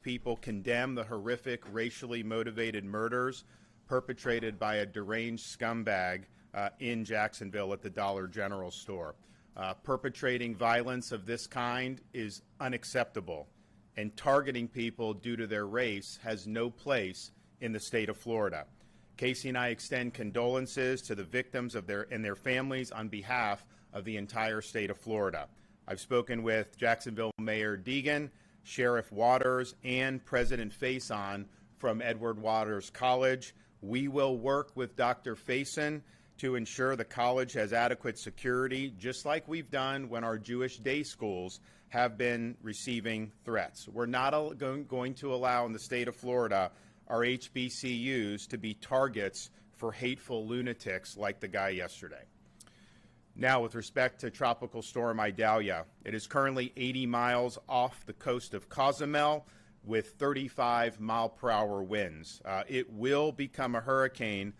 people condemn the horrific racially motivated murders perpetrated by a deranged scumbag in Jacksonville at the Dollar General store. Perpetrating violence of this kind is unacceptable, and targeting people due to their race has no place in the state of Florida. Casey and I extend condolences to the victims and their families on behalf of the entire state of Florida. I've spoken with Jacksonville Mayor Deegan, Sheriff Waters, and President Faison from Edward Waters College. We will work with Dr. Faison to ensure the college has adequate security, just like we've done when our Jewish day schools have been receiving threats. We're not going to allow in the state of Florida our HBCUs to be targets for hateful lunatics like the guy yesterday. Now, with respect to Tropical Storm Idalia, it is currently 80 miles off the coast of Cozumel with 35-mile-per-hour winds. It will become a hurricane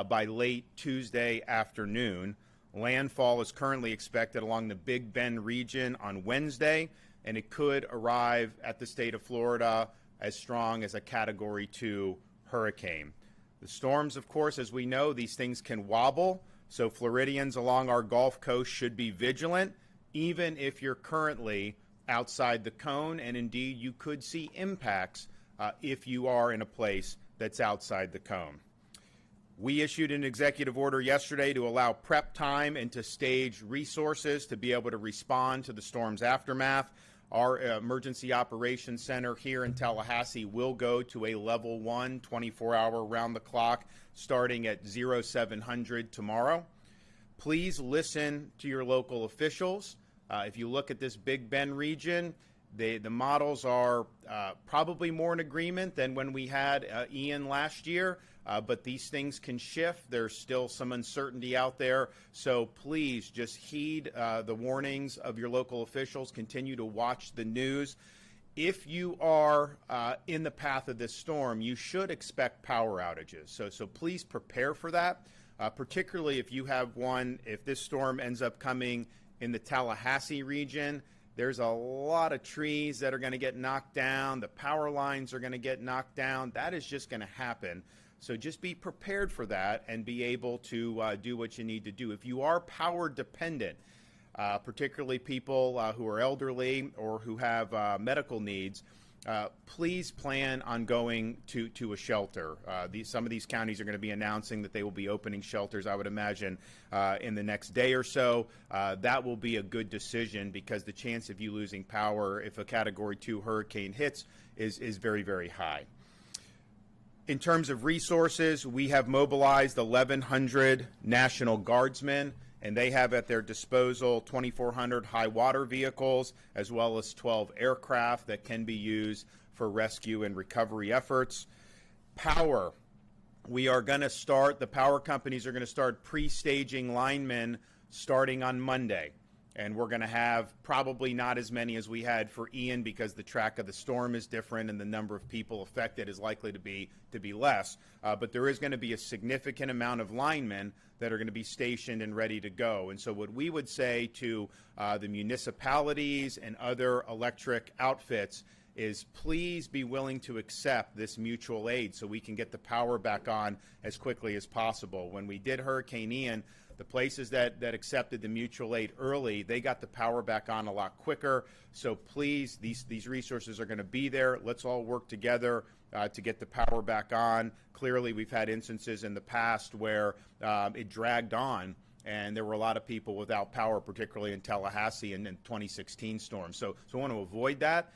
by late Tuesday afternoon. Landfall is currently expected along the Big Bend region on Wednesday, and it could arrive at the state of Florida as strong as a Category 2 hurricane. The storms, of course, as we know, these things can wobble, so Floridians along our Gulf Coast should be vigilant, even if you're currently outside the cone, and indeed you could see impacts if you are in a place that's outside the cone. We issued an executive order yesterday to allow prep time and to stage resources to be able to respond to the storm's aftermath. Our Emergency Operations Center here in Tallahassee will go to a level 1, 24-hour round-the-clock, starting at 0700 tomorrow. Please listen to your local officials. If you look at this Big Bend region, the models are probably more in agreement than when we had Ian last year, but these things can shift. There's still some uncertainty out there, so please just heed the warnings of your local officials. Continue to watch the news. If you are in the path of this storm, you should expect power outages, so please prepare for that, particularly if you have one. If this storm ends up coming in the Tallahassee region, there's a lot of trees that are going to get knocked down. The power lines are going to get knocked down. That is just going to happen. So just be prepared for that and be able to do what you need to do. If you are power dependent, particularly people who are elderly or who have medical needs, please plan on going to a shelter. Some of these counties are going to be announcing that they will be opening shelters, I would imagine, in the next day or so. That will be a good decision because the chance of you losing power if a Category 2 hurricane hits is very, very high. In terms of resources, we have mobilized 1,100 National Guardsmen, and they have at their disposal 2,400 high water vehicles as well as 12 aircraft that can be used for rescue and recovery efforts. Power. We are going to start, the power companies are going to start pre-staging linemen starting on Monday. And we're going to have probably not as many as we had for Ian because the track of the storm is different and the number of people affected is likely to be less. But there is going to be a significant amount of linemen that are going to be stationed and ready to go. And so what we would say to the municipalities and other electric outfits is please be willing to accept this mutual aid so we can get the power back on as quickly as possible. When we did Hurricane Ian, the places that accepted the mutual aid early, they got the power back on a lot quicker. So please, these resources are going to be there. Let's all work together to get the power back on. Clearly, we've had instances in the past where it dragged on, and there were a lot of people without power, particularly in Tallahassee and in 2016 storm. So I want to avoid that.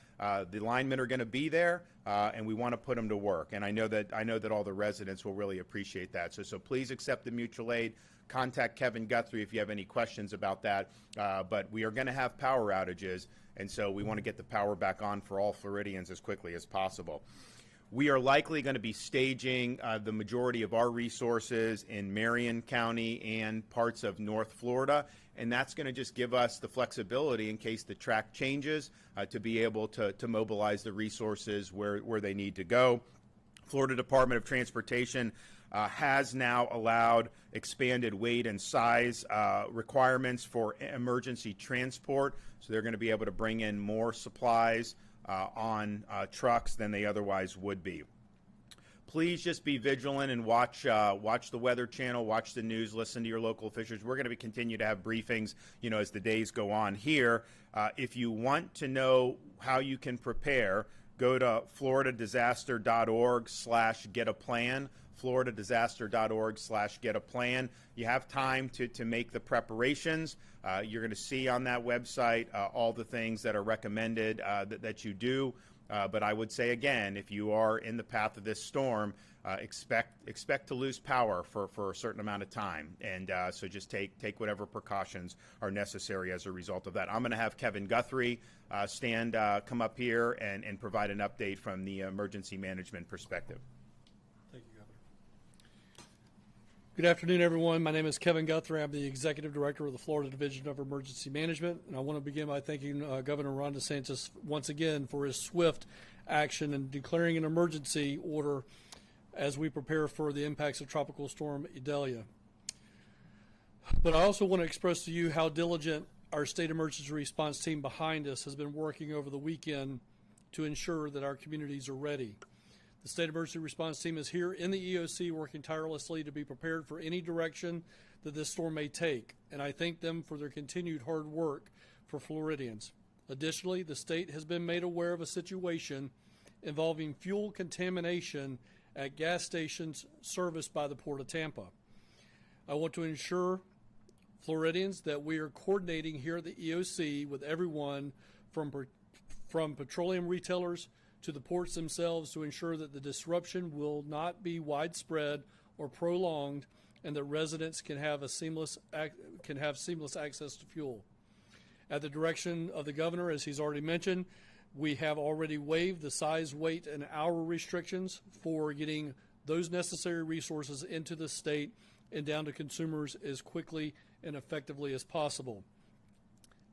The linemen are going to be there, and we want to put them to work. And I know that all the residents will really appreciate that. So please accept the mutual aid. Contact Kevin Guthrie if you have any questions about that. But we are going to have power outages, and so we want to get the power back on for all Floridians as quickly as possible. We are likely going to be staging the majority of our resources in Marion County and parts of North Florida, and that's going to just give us the flexibility in case the track changes to be able to mobilize the resources where they need to go. Florida Department of Transportation has now allowed expanded weight and size requirements for emergency transport, so they're going to be able to bring in more supplies on trucks than they otherwise would be. Please just be vigilant and watch the Weather Channel, watch the news, listen to your local officials. We're going to continue to have briefings, as the days go on here. If you want to know how you can prepare, go to floridadisaster.org/get-a-plan, floridadisaster.org/get-a-plan. You have time to make the preparations. You're going to see on that website all the things that are recommended that you do. But I would say again, if you are in the path of this storm, expect to lose power for a certain amount of time, and so just take whatever precautions are necessary as a result of that. I'm going to have Kevin Guthrie come up here and provide an update from the emergency management perspective. Thank you, Governor. Good afternoon, everyone. My name is Kevin Guthrie. I'm the Executive Director of the Florida Division of Emergency Management, and I want to begin by thanking Governor Ron DeSantis once again for his swift action in declaring an emergency order as we prepare for the impacts of Tropical Storm Idalia. But I also want to express to you how diligent our state emergency response team behind us has been working over the weekend to ensure that our communities are ready. The state emergency response team is here in the EOC working tirelessly to be prepared for any direction that this storm may take, and I thank them for their continued hard work for Floridians. Additionally, the state has been made aware of a situation involving fuel contamination at gas stations serviced by the Port of Tampa. I want to ensure Floridians that we are coordinating here at the EOC with everyone from petroleum retailers to the ports themselves to ensure that the disruption will not be widespread or prolonged, and that residents can have seamless access to fuel. At the direction of the governor, as he's already mentioned, we have already waived the size, weight, and hour restrictions for getting those necessary resources into the state and down to consumers as quickly and effectively as possible.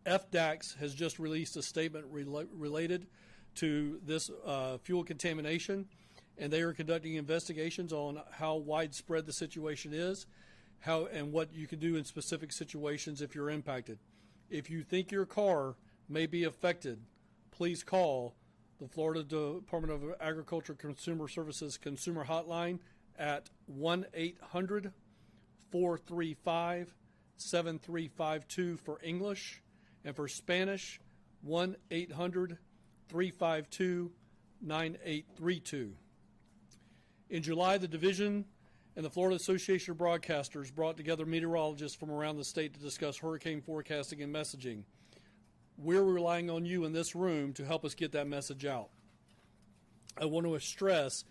FDACS has just released a statement related to this fuel contamination, and they are conducting investigations on how widespread the situation is, and what you can do in specific situations if you're impacted. If you think your car may be affected, please call the Florida Department of Agriculture Consumer Services Consumer Hotline at 1-800-435-7352 for English, and for Spanish, 1-800-352-9832. In July, the division and the Florida Association of Broadcasters brought together meteorologists from around the state to discuss hurricane forecasting and messaging. We're relying on you in this room to help us get that message out. I want to stress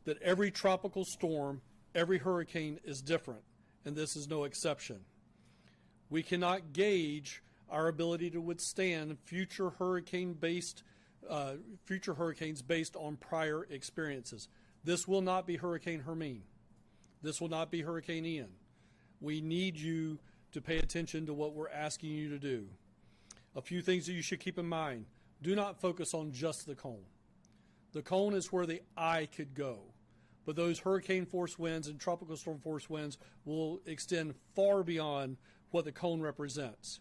that every tropical storm, every hurricane is different, and this is no exception. We cannot gauge our ability to withstand future hurricanes based on prior experiences. This will not be Hurricane Hermine. This will not be Hurricane Ian. We need you to pay attention to what we're asking you to do. A few things that you should keep in mind. Do not focus on just the cone. The cone is where the eye could go, but those hurricane force winds and tropical storm force winds will extend far beyond what the cone represents.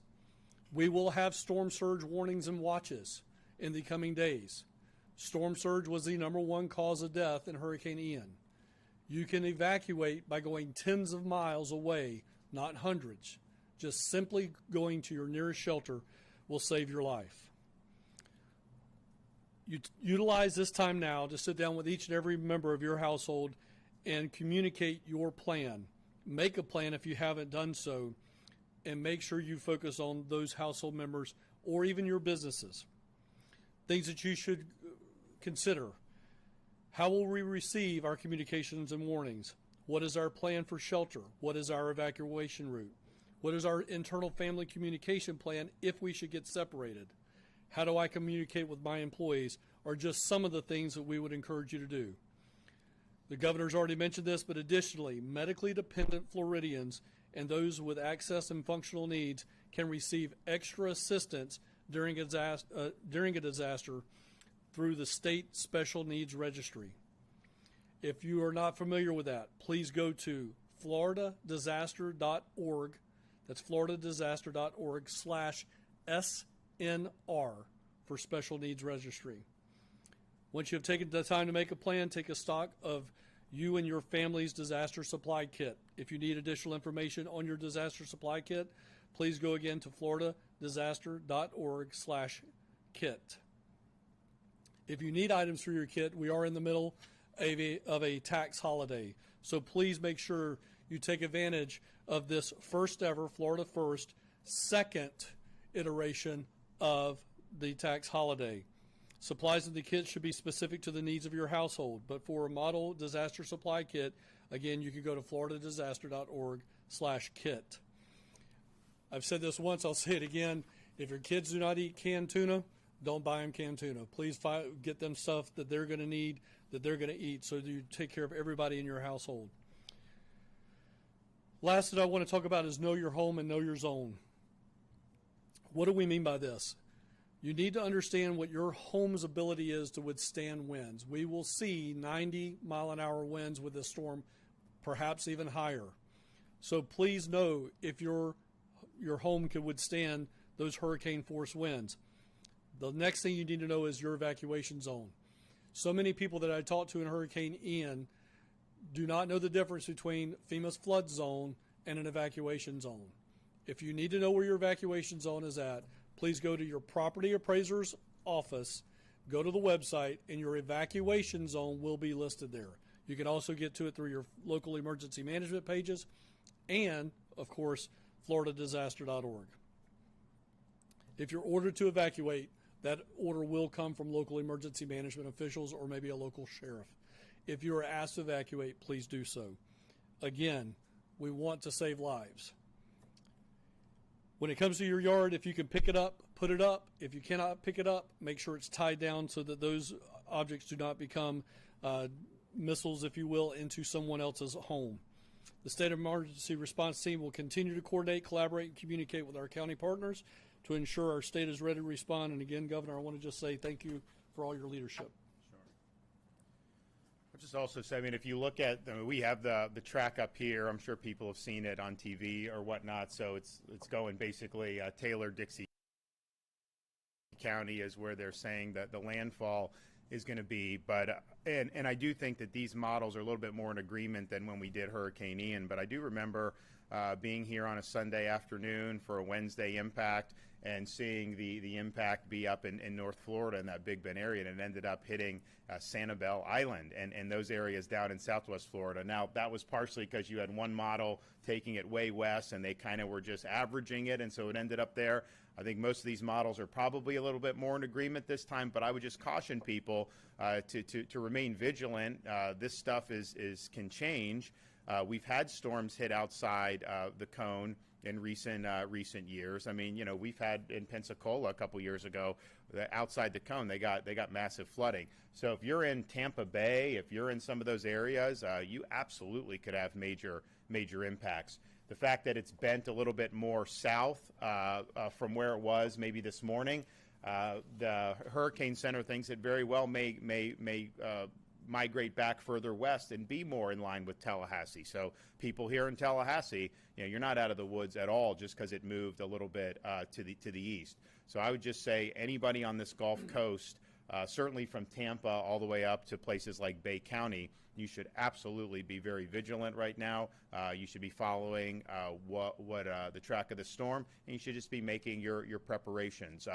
We will have storm surge warnings and watches in the coming days. Storm surge was the #1 cause of death in Hurricane Ian. You can evacuate by going tens of miles away, not hundreds. Just simply going to your nearest shelter will save your life. You utilize this time now to sit down with each and every member of your household and communicate your plan. Make a plan if you haven't done so, and make sure you focus on those household members or even your businesses. Things that you should consider. How will we receive our communications and warnings? What is our plan for shelter? What is our evacuation route? What is our internal family communication plan if we should get separated? How do I communicate with my employees? Are just some of the things that we would encourage you to do. The governor's already mentioned this, but additionally, medically dependent Floridians and those with access and functional needs can receive extra assistance during a disaster through the State Special Needs Registry. If you are not familiar with that, please go to floridadisaster.org. That's floridadisaster.org/SNR for Special Needs Registry. Once you have taken the time to make a plan, take a stock of you and your family's disaster supply kit. If you need additional information on your disaster supply kit, please go again to floridadisaster.org/kit. If you need items for your kit, we are in the middle of a tax holiday. So please make sure you take advantage of this first ever, Florida First, second iteration of the tax holiday. Supplies in the kit should be specific to the needs of your household, but for a model disaster supply kit, again, you can go to floridadisaster.org/kit. I've said this once, I'll say it again. If your kids do not eat canned tuna, don't buy them canned tuna. Please get them stuff that they're going to need, that they're going to eat, so that you take care of everybody in your household. Last that I want to talk about is know your home and know your zone. What do we mean by this? You need to understand what your home's ability is to withstand winds. We will see 90-mile-an-hour winds with this storm, perhaps even higher. So please know if your home can withstand those hurricane-force winds. The next thing you need to know is your evacuation zone. So many people that I talked to in Hurricane Ian do not know the difference between FEMA's flood zone and an evacuation zone. If you need to know where your evacuation zone is at, please go to your property appraiser's office, go to the website, and your evacuation zone will be listed there. You can also get to it through your local emergency management pages and, of course, floridadisaster.org. If you're ordered to evacuate, that order will come from local emergency management officials or maybe a local sheriff. If you are asked to evacuate, please do so. Again, we want to save lives. When it comes to your yard, if you can pick it up, put it up. If you cannot pick it up, make sure it's tied down so that those objects do not become missiles, if you will, into someone else's home. The State Emergency Response Team will continue to coordinate, collaborate, and communicate with our county partners to ensure our state is ready to respond. And again, Governor, I want to just say thank you for all your leadership. I'll just also say, I mean, if you look at, we have the track up here. I'm sure people have seen it on TV or whatnot. So it's going basically Taylor-Dixie County is where they're saying that the landfall is going to be. But and I do think that these models are a little bit more in agreement than when we did Hurricane Ian. But I do remember being here on a Sunday afternoon for a Wednesday impact and seeing the impact be up in North Florida in that Big Bend area, and it ended up hitting Sanibel Island and those areas down in Southwest Florida. Now, that was partially because you had one model taking it way west, and they kind of were just averaging it, and so it ended up there. I think most of these models are probably a little bit more in agreement this time, but I would just caution people to remain vigilant. This stuff can change. We've had storms hit outside the cone in recent years. I mean, you know, we've had in Pensacola a couple years ago, outside the cone, they got massive flooding. So if you're in Tampa Bay, if you're in some of those areas, you absolutely could have major impacts. The fact that it's bent a little bit more south from where it was maybe this morning, the Hurricane Center thinks it very well may migrate back further west and be more in line with Tallahassee. So people here in Tallahassee, you know, you're not out of the woods at all just because it moved a little bit to the east. So I would just say anybody on this Gulf Coast, certainly from Tampa all the way up to places like Bay County, you should absolutely be very vigilant right now. You should be following the track of the storm, and you should just be making your preparations.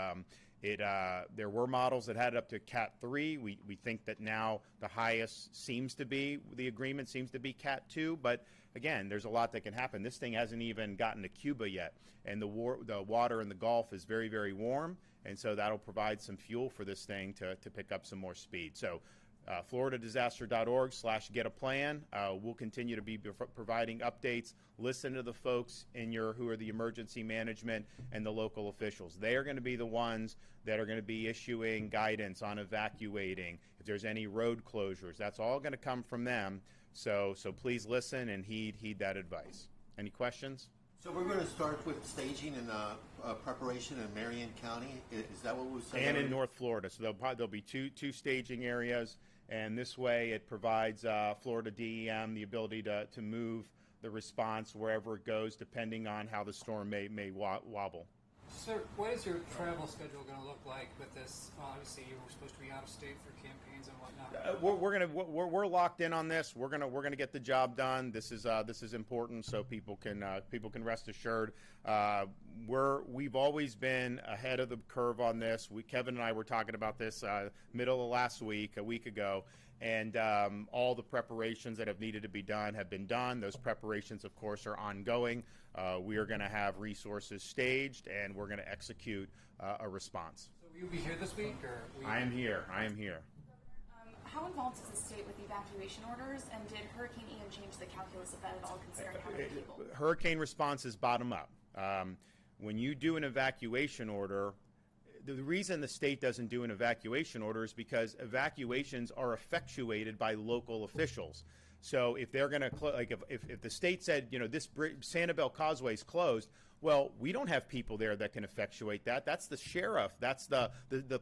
There were models that had it up to Cat 3. We think that now the highest the agreement seems to be Cat 2, but again, there's a lot that can happen. This thing hasn't even gotten to Cuba yet, and the water in the Gulf is very, very warm, and so that'll provide some fuel for this thing to pick up some more speed. So floridadisaster.org/get-a-plan. We'll continue to be providing updates. Listen to the folks who are the emergency management and the local officials. They are going to be the ones that are going to be issuing guidance on evacuating. If there's any road closures, that's all going to come from them. So please listen and heed that advice. Any questions? So we're going to start with staging and preparation in Marion County. Is that what we're saying? And in North Florida. So there'll be two staging areas. And this way it provides Florida DEM the ability to move the response wherever it goes, depending on how the storm may wobble. Sir, what is your travel schedule going to look like with this? Obviously, you were supposed to be out of state for campaigns and whatnot. We're locked in on this. We're gonna get the job done. This is important, so people can rest assured. We've always been ahead of the curve on this. Kevin and I were talking about this middle of last week, a week ago. And all the preparations that have needed to be done have been done. Those preparations, of course, are ongoing. We are going to have resources staged, and we're going to execute a response. So will you be here this week? I am here. How involved is the state with evacuation orders, and did Hurricane Ian change the calculus of that at all, considering how many people? Hurricane response is bottom up. When you do an evacuation order, the reason the state doesn't do an evacuation order is because evacuations are effectuated by local officials. So if they're going to, if the state said, this Sanibel Causeway is closed, well, we don't have people there that can effectuate that. That's the sheriff. That's the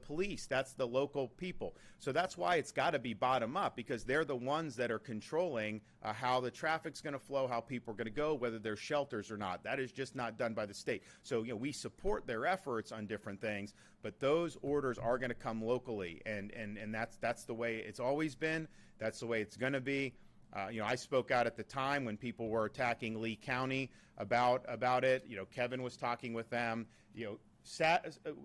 police. That's the local people. So that's why it's got to be bottom up, because they're the ones that are controlling how the traffic's going to flow, how people are going to go, whether there's shelters or not. That is just not done by the state. So, we support their efforts on different things, but those orders are going to come locally. And that's the way it's always been. That's the way it's going to be. I spoke out at the time when people were attacking Lee County about it. Kevin was talking with them.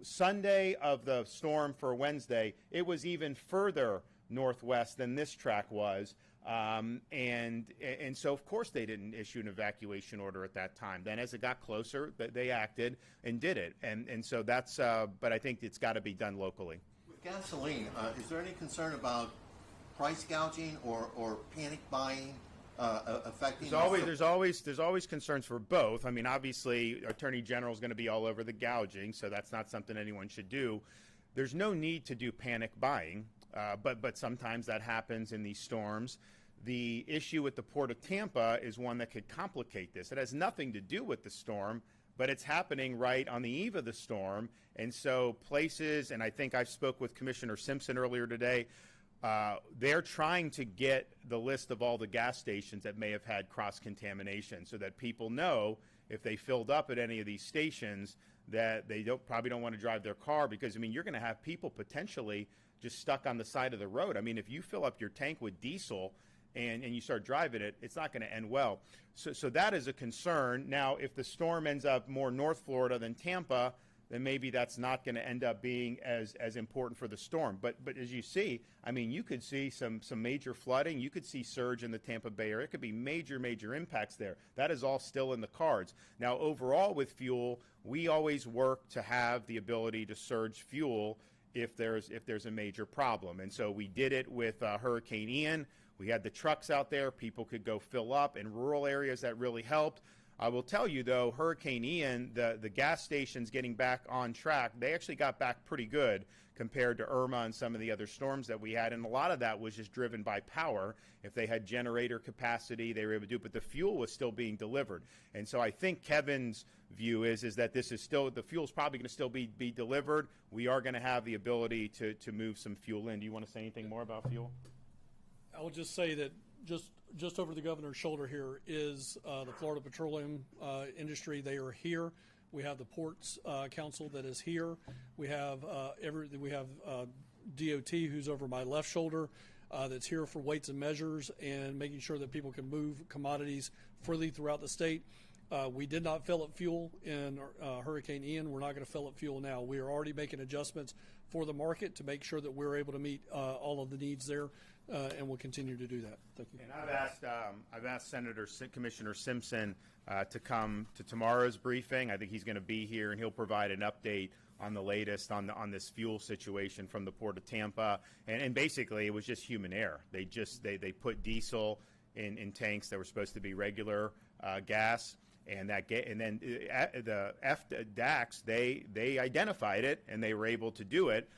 Sunday of the storm for Wednesday, it was even further northwest than this track was. And so, of course, they didn't issue an evacuation order at that time. Then as it got closer, they acted and did it. And so that's, but I think it's got to be done locally. With gasoline, is there any concern about price gouging or panic buying affecting? There's always concerns for both. I mean, obviously, Attorney General is going to be all over the gouging, so that's not something anyone should do. There's no need to do panic buying, but sometimes that happens in these storms. The issue with the Port of Tampa is one that could complicate this. It has nothing to do with the storm, but it's happening right on the eve of the storm, and so places, and I think I spoke with Commissioner Simpson earlier today. They're trying to get the list of all the gas stations that may have had cross-contamination so that people know if they filled up at any of these stations that they probably don't want to drive their car, because, you're going to have people potentially just stuck on the side of the road. If you fill up your tank with diesel and you start driving it, it's not going to end well. So that is a concern. Now, if the storm ends up more North Florida than Tampa, then maybe that's not going to end up being as important for the storm. But as you see, you could see some major flooding. You could see surge in the Tampa Bay area. It could be major impacts there. That is all still in the cards. Now, overall with fuel, we always work to have the ability to surge fuel if there's a major problem. And so we did it with Hurricane Ian. We had the trucks out there. People could go fill up. In rural areas, that really helped. I will tell you, though, Hurricane Ian, the gas stations getting back on track, they actually got back pretty good compared to Irma and some of the other storms that we had. And a lot of that was just driven by power. If they had generator capacity, they were able to do it, but the fuel was still being delivered. And so I think Kevin's view is that this is still, the fuel's probably going to still be delivered. We are going to have the ability to move some fuel in. Do you want to say anything more about fuel? I will just say that just over the governor's shoulder here is the Florida Petroleum Industry. They are here. We have the Ports Council that is here. We have DOT, who's over my left shoulder, that's here for weights and measures and making sure that people can move commodities freely throughout the state. We did not fill up fuel in Hurricane Ian. We're not going to fill up fuel now. We are already making adjustments for the market to make sure that we're able to meet all of the needs there, and we'll continue to do that. Thank you. And I've asked Commissioner Simpson to come to tomorrow's briefing. I think he's going to be here, and he'll provide an update on the latest on this fuel situation from the Port of Tampa. And basically, it was just human error. They put diesel in tanks that were supposed to be regular gas. And then the DAX, they identified it, and they were able to do it,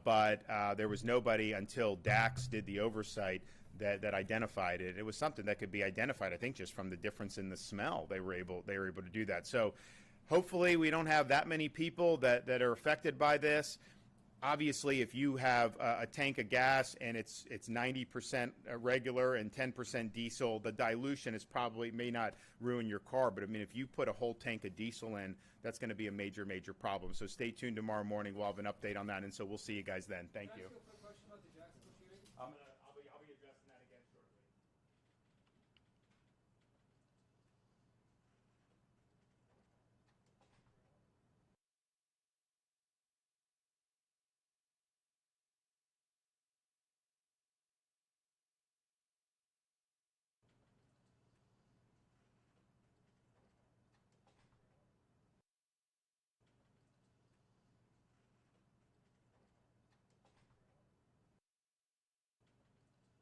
but there was nobody until DAX did the oversight that identified it. It was something that could be identified, I think, just from the difference in the smell. They were able to do that. So hopefully we don't have that many people that are affected by this. Obviously, if you have a tank of gas and it's 90% regular and 10% diesel, the dilution is probably may not ruin your car. But I mean, if you put a whole tank of diesel in, that's going to be a major problem. So stay tuned tomorrow morning. We'll have an update on that, and so we'll see you guys then. Thank you.